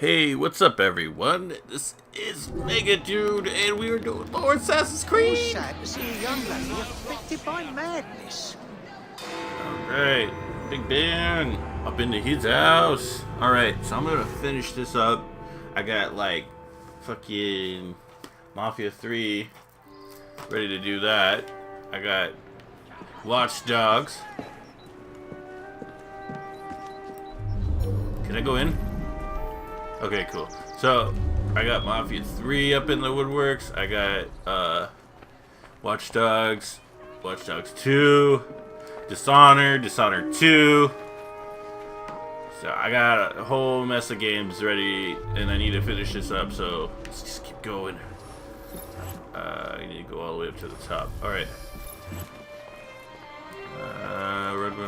Hey, what's up, everyone? This is MegaDude, and we are doing more Assassin's Creed. It's sad to see a young lady afflicted by madness. Alright, Big Ben, up into his house. Alright, so I'm gonna finish this up. I got, like, fucking Mafia 3 ready to do that. I got Watch Dogs. Can I go in? Okay, cool. So, I got Mafia 3 up in the woodworks. I got, Watch Dogs, Watch Dogs 2, Dishonored 2. So, I got a whole mess of games ready, and I need to finish this up, so let's just keep going. I need to go all the way up to the top. Alright.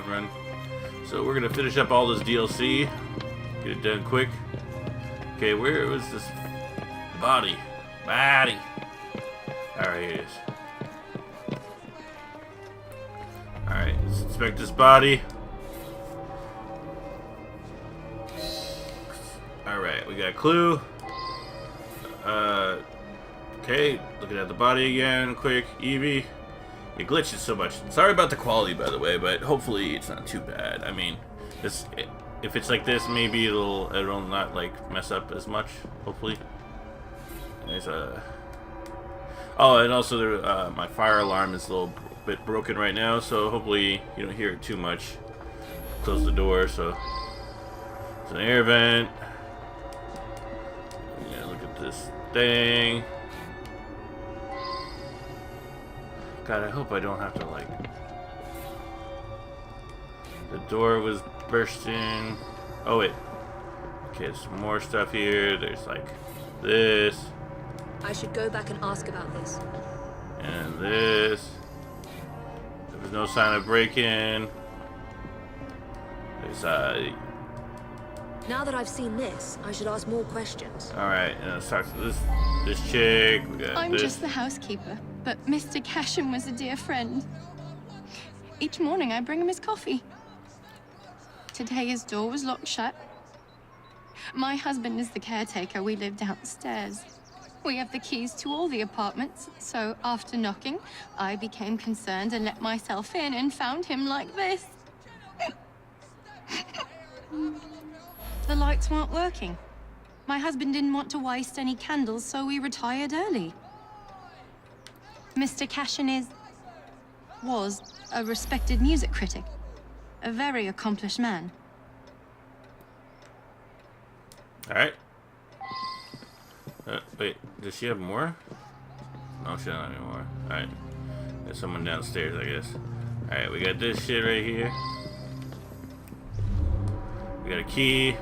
Run. So, we're gonna finish up all this DLC. Get it done quick. Okay, where was this body? Alright, here it is. Alright, let's inspect this body. Alright, we got a clue. Okay, looking at the body again, quick. Evie. It glitches so much. Sorry about the quality, by the way, but hopefully it's not too bad. I mean, if it's like this, maybe it'll not like mess up as much. Hopefully. There's a. Oh, and also my fire alarm is a little bit broken right now, so hopefully you don't hear it too much. Close the door. So it's an air vent. Yeah, look at this thing. God, I hope I don't have to like. The door was bursting. Oh wait. Okay, there's some more stuff here. There's like this. I should go back and ask about this. And this. There was no sign of break-in. There's Now that I've seen this, I should ask more questions. Alright, and let's talk to this chick. We got I'm this. just the housekeeper, but Mr. Cashin was a dear friend. Each morning I bring him his coffee. Today his door was locked shut. My husband is the caretaker. We live downstairs. We have the keys to all the apartments, so after knocking, I became concerned and let myself in and found him like this. The lights weren't working. My husband didn't want to waste any candles, so we retired early. Mr. Cashin was a respected music critic. A very accomplished man. Alright. Wait, does she have more? No, she doesn't have any more. Alright. There's someone downstairs, I guess. Alright, we got this shit right here. We got a key.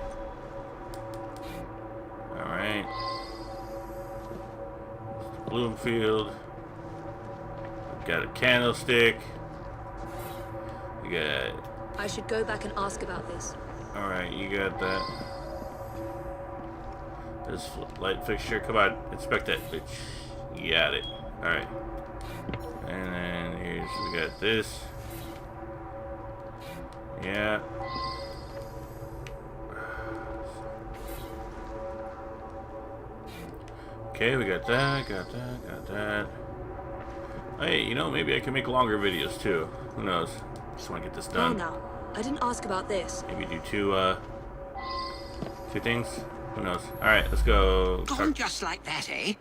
Alright. Bloomfield. We got a candlestick. We got... I should go back and ask about this. Alright, you got that. This light fixture, come on, inspect that bitch. You got it. Alright. And then we got this. Yeah. Okay, we got that, got that. Hey, you know, maybe I can make longer videos too. Who knows? Just want to get this done. No, I didn't ask about this. Maybe do two things. Who knows? All right, let's go. Gone just like that, eh?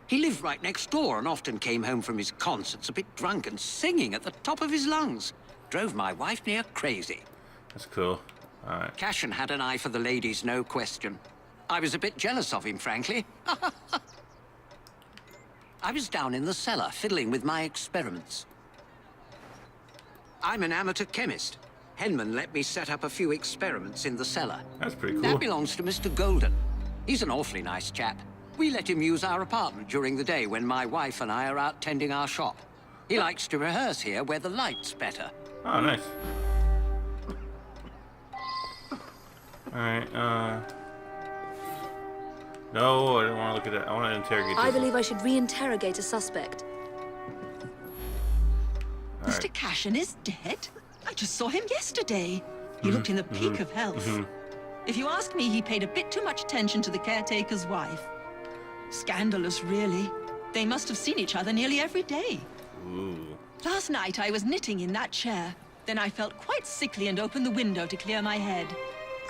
He lived right next door and often came home from his concerts a bit drunk and singing at the top of his lungs. Drove my wife near crazy. That's cool. All right. Cashin had an eye for the ladies, no question. I was a bit jealous of him, frankly. I was down in the cellar, fiddling with my experiments. I'm an amateur chemist. Henman let me set up a few experiments in the cellar. That's pretty cool. That belongs to Mr. Golden. He's an awfully nice chap. We let him use our apartment during the day when my wife and I are out tending our shop. He likes to rehearse here where the light's better. Oh, nice. All right. No, I don't want to look at that. I want to interrogate this. I believe I should re-interrogate a suspect. Mr. Cashin is dead? I just saw him yesterday. He looked in the peak of health. If you ask me, he paid a bit too much attention to the caretaker's wife. Scandalous, really. They must have seen each other nearly every day. Ooh. Last night, I was knitting in that chair. Then I felt quite sickly and opened the window to clear my head.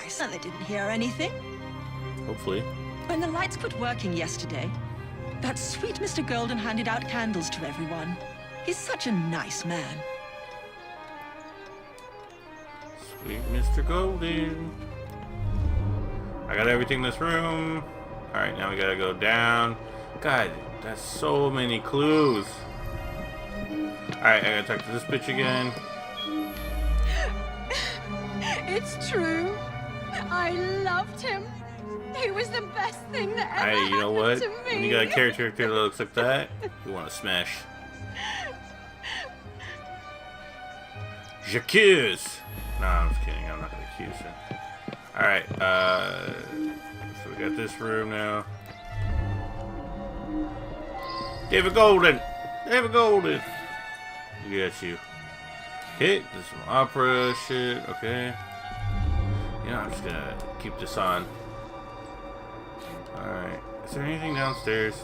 I certainly didn't hear anything. Hopefully. When the lights quit working yesterday, that sweet Mr. Golden handed out candles to everyone. He's such a nice man. Sweet Mr. Golden. I got everything in this room. Alright, now we gotta go down. God, that's so many clues. Alright, I gotta talk to this bitch again. It's true. I loved him. He was the best thing that ever Hey, you know what? happened to me. When you got a character that looks like that, you want to smash. J'accuse! No, I'm just kidding. I'm not gonna accuse her. Alright, so we got this room now. David Golden! David Golden! We got you. Okay, there's some opera shit. Okay. Yeah, I'm just gonna keep this on. Alright. Is there anything downstairs?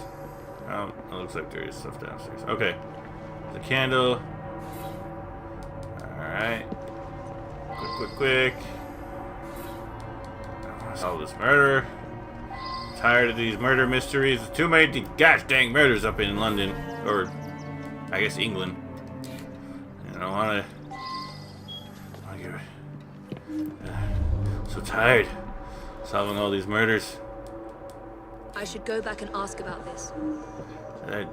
It looks like there is stuff downstairs. Okay. The candle. Alright. Quick. I want to solve this murder. Tired of these murder mysteries. There's too many gosh dang murders up in London. Or, I guess, England. And I want to get so tired solving all these murders. I should go back and ask about this. Alright,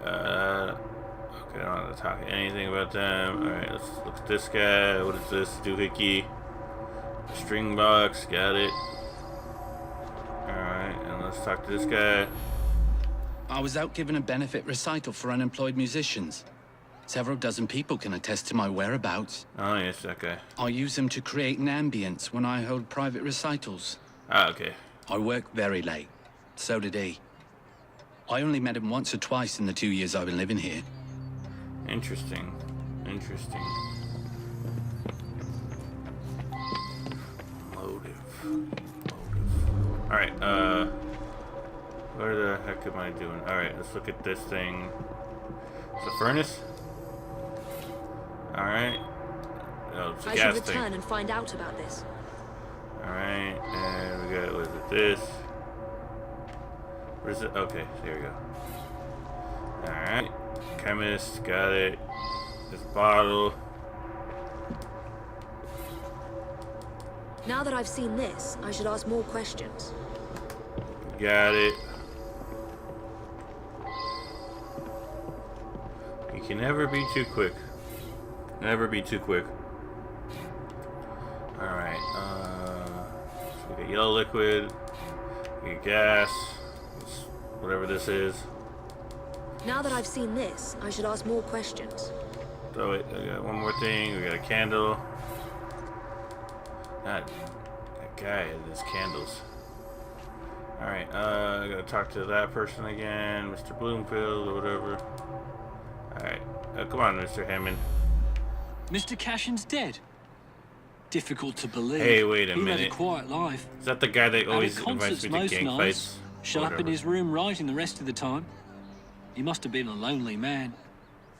okay, I don't want to talk anything about them. Alright, let's look at this guy. What is this? Doohickey. String box, got it. Alright, and let's talk to this guy. I was out giving a benefit recital for unemployed musicians. Several dozen people can attest to my whereabouts. Oh, yes, that guy. I use them to create an ambience when I hold private recitals. Ah, okay. I work very late. So did he. I only met him once or twice in the 2 years I've been living here. Interesting. Motive. Alright, where the heck am I doing? Alright, let's look at this thing. It's a furnace? Alright. Oh, it's a I gas should return thing. and find out about this. Alright, and we got, what is it, this? Where is it? Okay, there we go. Alright, chemist, got it. This bottle. Now that I've seen this, I should ask more questions. Got it. You can never be too quick. Never be too quick. Alright, so we got yellow liquid, we got gas, whatever this is. Now that I've seen this, I should ask more questions. So wait, I got one more thing, we got a candle. God, that guy and his candles. Alright, I gotta talk to that person again, Mr. Bloomfield or whatever. Alright, come on, Mr. Hammond. Mr. Cashin's dead. Difficult to believe. Hey, wait a he minute. led a quiet life. Is that the guy that always At invites concerts me to most gang nights. fights? Shut up in Whatever. his room writing the rest of the time. He must have been a lonely man.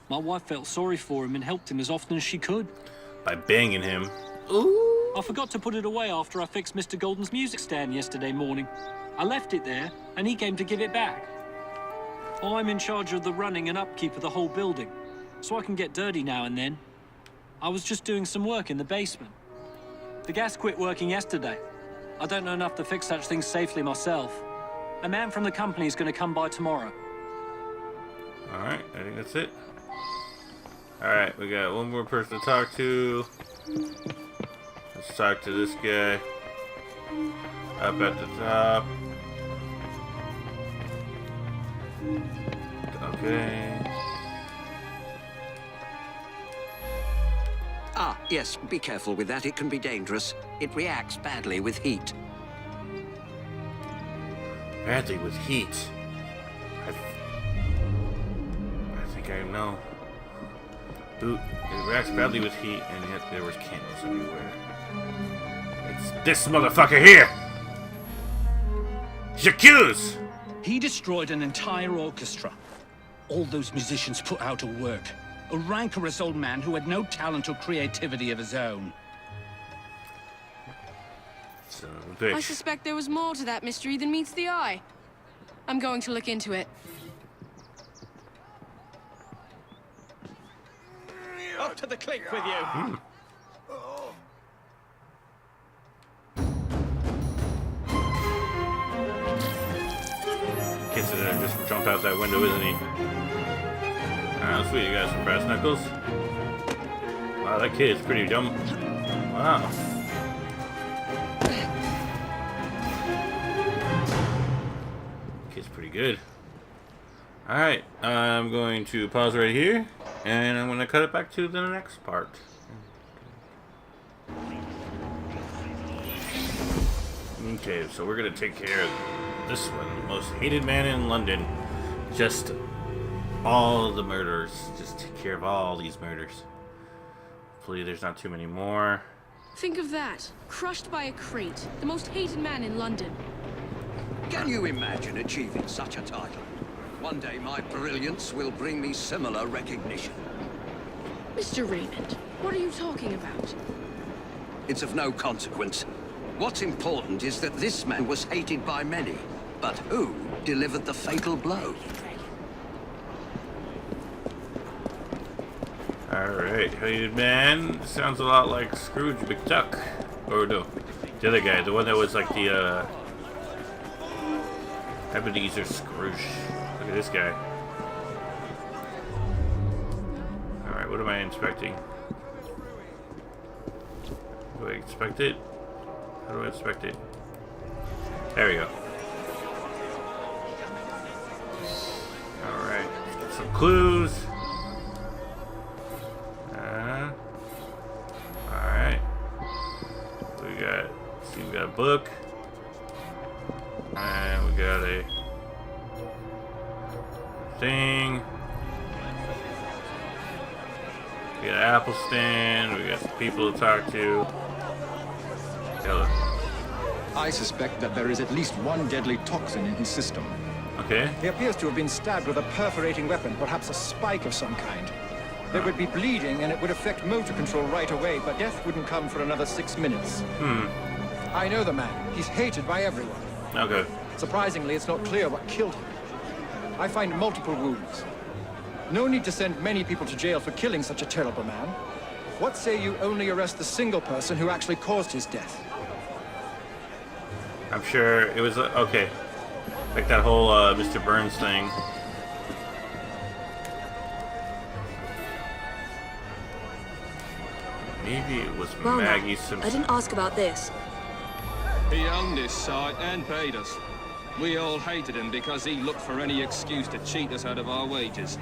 My wife felt sorry for him and helped him as often as she could. By banging him. Ooh. I forgot to put it away after I fixed Mr. Golden's music stand yesterday morning. I left it there, and he came to give it back. I'm in charge of the running and upkeep of the whole building, so I can get dirty now and then. I was just doing some work in the basement. The gas quit working yesterday. I don't know enough to fix such things safely myself. A man from the company is going to come by tomorrow. Alright, I think that's it. Alright, we got one more person to talk to. Let's talk to this guy. Up at the top. Okay. Ah, yes, be careful with that. It can be dangerous. It reacts badly with heat. Badly with heat. I think I know. It reacts badly with heat, and yet there was candles everywhere. It's this motherfucker here! He's accused! He destroyed an entire orchestra. All those musicians put out of work. A rancorous old man who had no talent or creativity of his own. Son of a bitch. I suspect there was more to that mystery than meets the eye. I'm going to look into it. Up to the click with you. Kid's gonna just jump out that window, isn't he? Ah, sweet, you got some brass knuckles. Wow, that kid's pretty dumb. Wow. Kid's pretty good. Alright, I'm going to pause right here, and I'm going to cut it back to the next part. Okay, so we're going to take care of this one, the most hated man in London. Just all the murders. Just take care of all these murders. Hopefully there's not too many more. Think of that. Crushed by a crate. The most hated man in London. Can you imagine achieving such a title? One day my brilliance will bring me similar recognition. Mr. Raymond, what are you talking about? It's of no consequence. What's important is that this man was hated by many. But who delivered the fatal blow? Alright, hated man. Sounds a lot like Scrooge McDuck. Or no, the other guy, the one that was like the Ebenezer Scrooge. Look at this guy. Alright, what am I inspecting? Do I inspect it? How do I inspect it? There we go. Alright, get some clues. Alright. We got a book. And we got a thing. We got an apple stand. We got some people to talk to. Hello. I suspect that there is at least one deadly toxin in his system. Okay. He appears to have been stabbed with a perforating weapon, perhaps a spike of some kind. There would be bleeding, and it would affect motor control right away, but death wouldn't come for another 6 minutes. I know the man. He's hated by everyone. Okay. Surprisingly, it's not clear what killed him. I find multiple wounds. No need to send many people to jail for killing such a terrible man. What say you only arrest the single person who actually caused his death? I'm sure it was okay. Like that whole Mr. Burns thing. Maybe it was Well, Maggie now, Simpson. I didn't ask about this. He owned this site and paid us. We all hated him because he looked for any excuse to cheat us out of our wages.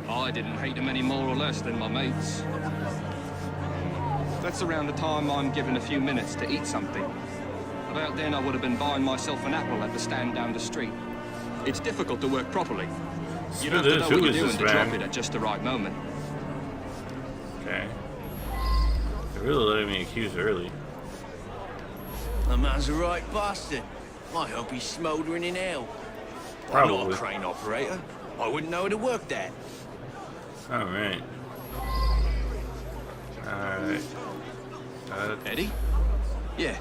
I didn't hate him any more or less than my mates. That's around the time I'm given a few minutes to eat something. About then I would have been buying myself an apple at the stand down the street. It's difficult to work properly. You have to know what you're doing to drop it at just the right moment. Okay. They're really letting me accuse early. The man's a right bastard. I hope he's smouldering in hell. I'm not Probably. a crane operator. I wouldn't know how to work that. Alright. Alright. Eddie? Yeah,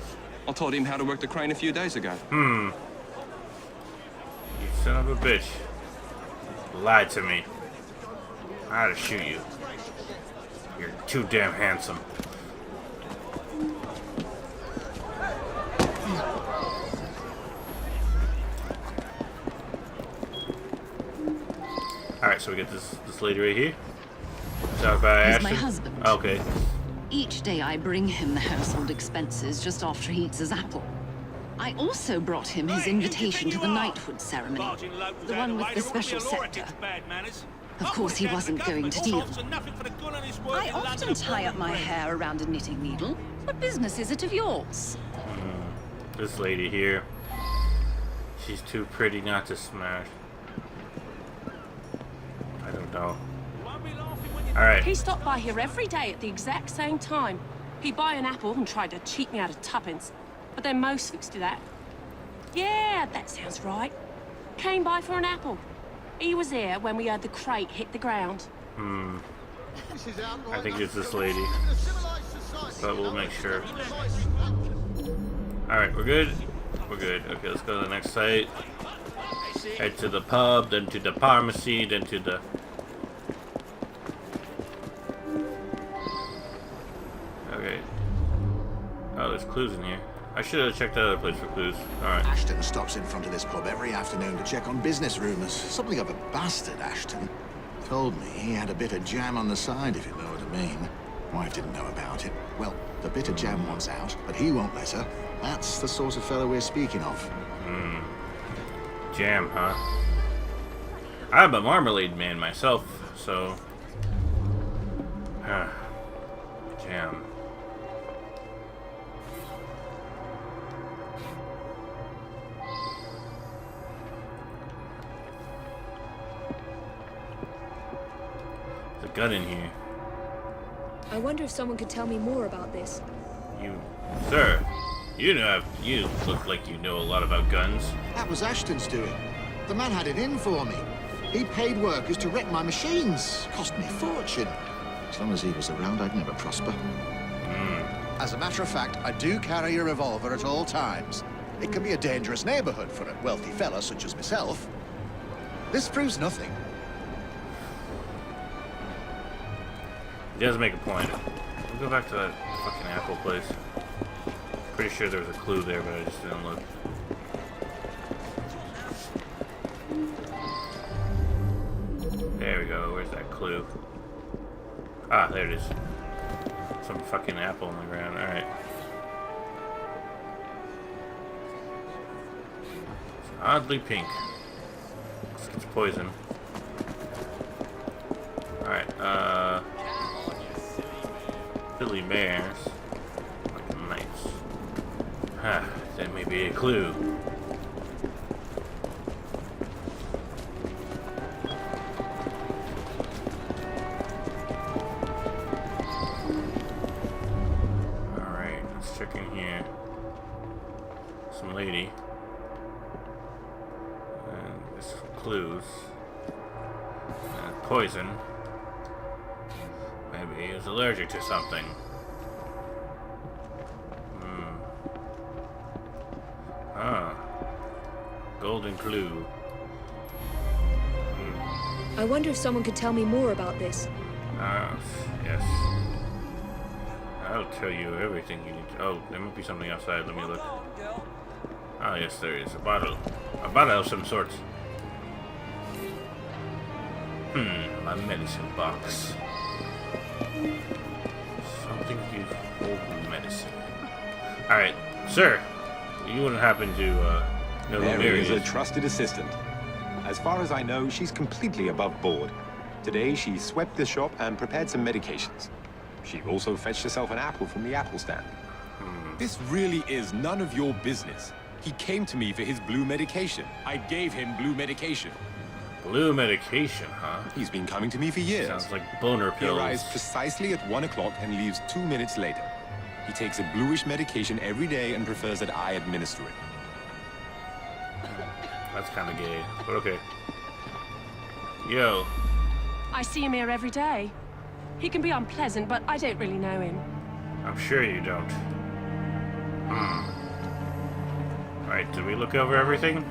I taught him how to work the crane a few days ago. You son of a bitch. Lied to me. I had to shoot you. You're too damn handsome. Alright, so we get this lady right here. Shot by He's Ashton. my husband. Okay. Each day I bring him the household expenses just after he eats his apple. I also brought him his invitation to the knighthood ceremony, the one with the special sector. Of course, he wasn't going to deal. I often tie up my hair around a knitting needle. What business is it of yours? This lady here. She's too pretty not to smash. I don't know. Alright. He stopped by here every day at the exact same time. He'd buy an apple and tried to cheat me out of tuppence. But then most folks do that. Yeah, that sounds right. Came by for an apple. He was here when we heard the crate hit the ground. I think it's this lady. But we'll make sure. Alright, we're good? We're good. Okay, let's go to the next site. Head to the pub, then to the pharmacy, then to the... Okay. Oh, there's clues in here. I should have checked that other place for clues. Alright. Ashton stops in front of this pub every afternoon to check on business rumours. Something of a bastard, Ashton. Told me he had a bit of jam on the side, if you know what I mean. Wife didn't know about it. Well, the bit of jam wants out, but he won't let her. That's the sort of fellow we're speaking of. Jam, huh? I'm a marmalade man myself, so... Jam. There's a gun in here. I wonder if someone could tell me more about this. Sir, you look like you know a lot about guns. That was Ashton's doing. The man had it in for me. He paid workers to wreck my machines. Cost me a fortune. As long as he was around, I'd never prosper. As a matter of fact, I do carry a revolver at all times. It can be a dangerous neighborhood for a wealthy fella such as myself. This proves nothing. He does make a point. We'll go back to that fucking apple place. Pretty sure there was a clue there, but I just didn't look. There we go. Where's that clue? Ah, there it is. Some fucking apple on the ground. Alright. It's oddly pink. Looks like it's poison. Alright, Billy Bears. Fucking nice. Ah, that may be a clue. Alright, let's check in here. Some lady. And there's some clues. And poison. Maybe he was allergic to something. Ah. Golden clue. I wonder if someone could tell me more about this. Ah, yes. I'll tell you everything you need to... Oh, there might be something outside. Let me look. Ah, yes, there is. A bottle. A bottle of some sort. My medicine box. Something you hold medicine. Alright, sir. You wouldn't happen to know who Mary is a trusted assistant. As far as I know, she's completely above board. Today, she swept the shop and prepared some medications. She also fetched herself an apple from the apple stand. This really is none of your business. He came to me for his blue medication. I gave him blue medication. Blue medication, huh? He's been coming to me for years. Sounds like boner pills. He arrives precisely at 1 o'clock and leaves 2 minutes later. He takes a bluish medication every day and prefers that I administer it. That's kind of gay, but okay. Yo. I see him here every day. He can be unpleasant, but I don't really know him. I'm sure you don't. Alright, did we look over everything?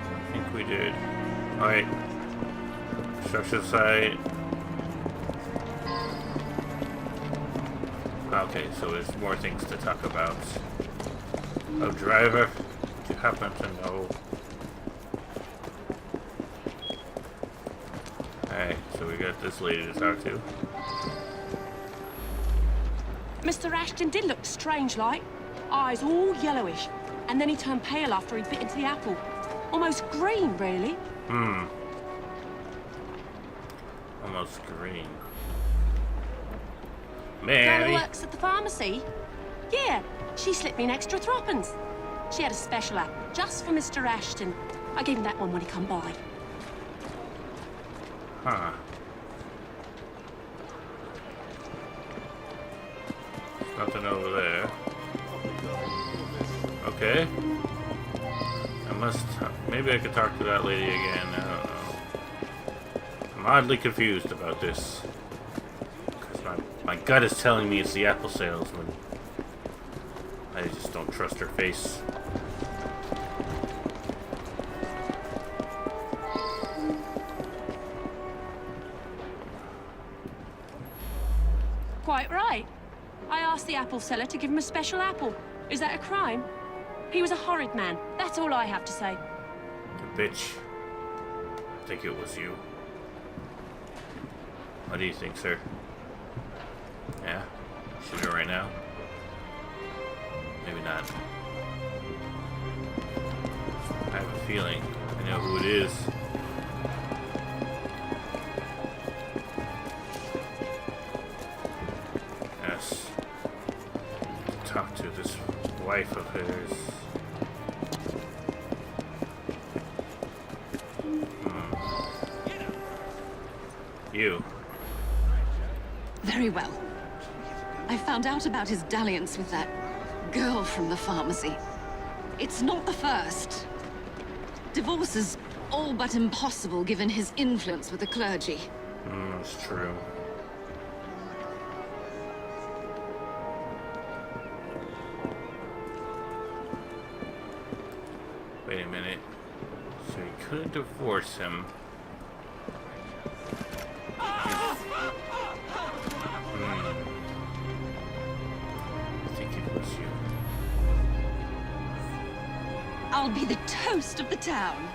I think we did. Alright. Construction site. Okay, so there's more things to talk about. Oh, driver, do you happen to know? Alright, so we got this lady to talk to. Mr. Ashton did look strange-like. Eyes all yellowish. And then he turned pale after he bit into the apple. Almost green, really. Almost green. Girl Mary. who works at the pharmacy? Yeah, she slipped me an extra threepence. She had a special apple just for Mr. Ashton. I gave him that one when he come by. Huh. Nothing over there. Okay. Maybe I could talk to that lady again. I don't know. I'm oddly confused about this. Because my gut is telling me it's the apple salesman. I just don't trust her face. Quite right. I asked the apple seller to give him a special apple. Is that a crime? He was a horrid man. That's all I have to say. The bitch. I think it was you. What do you think, sir? Yeah? Shoot her right now? Maybe not. I have a feeling I know who it is. Yes. Talk to this wife of hers. You. Very well. I found out about his dalliance with that girl from the pharmacy. It's not the first. Divorce is all but impossible given his influence with the clergy. That's true. Wait a minute. So he couldn't divorce him. I think it was you. I'll be the toast of the town.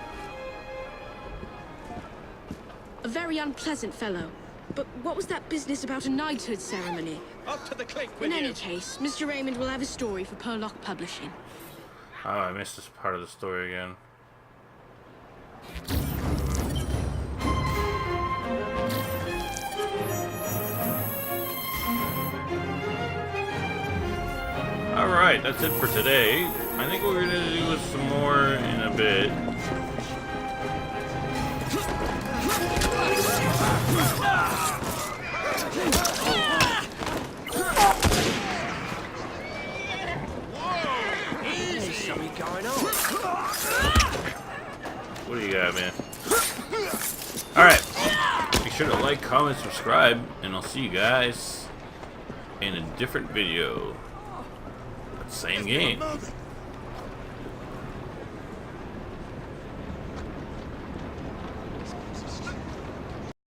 A very unpleasant fellow. But what was that business about a knighthood ceremony? Up to the clink with In you. any case, Mr. Raymond will have a story for Purlock Publishing. Oh, I missed this part of the story again. Alright, that's it for today. I think what we're gonna do is some more in a bit. Easy, something going on. What do you got, man? Alright. Be sure to like, comment, subscribe, and I'll see you guys in a different video. Same game.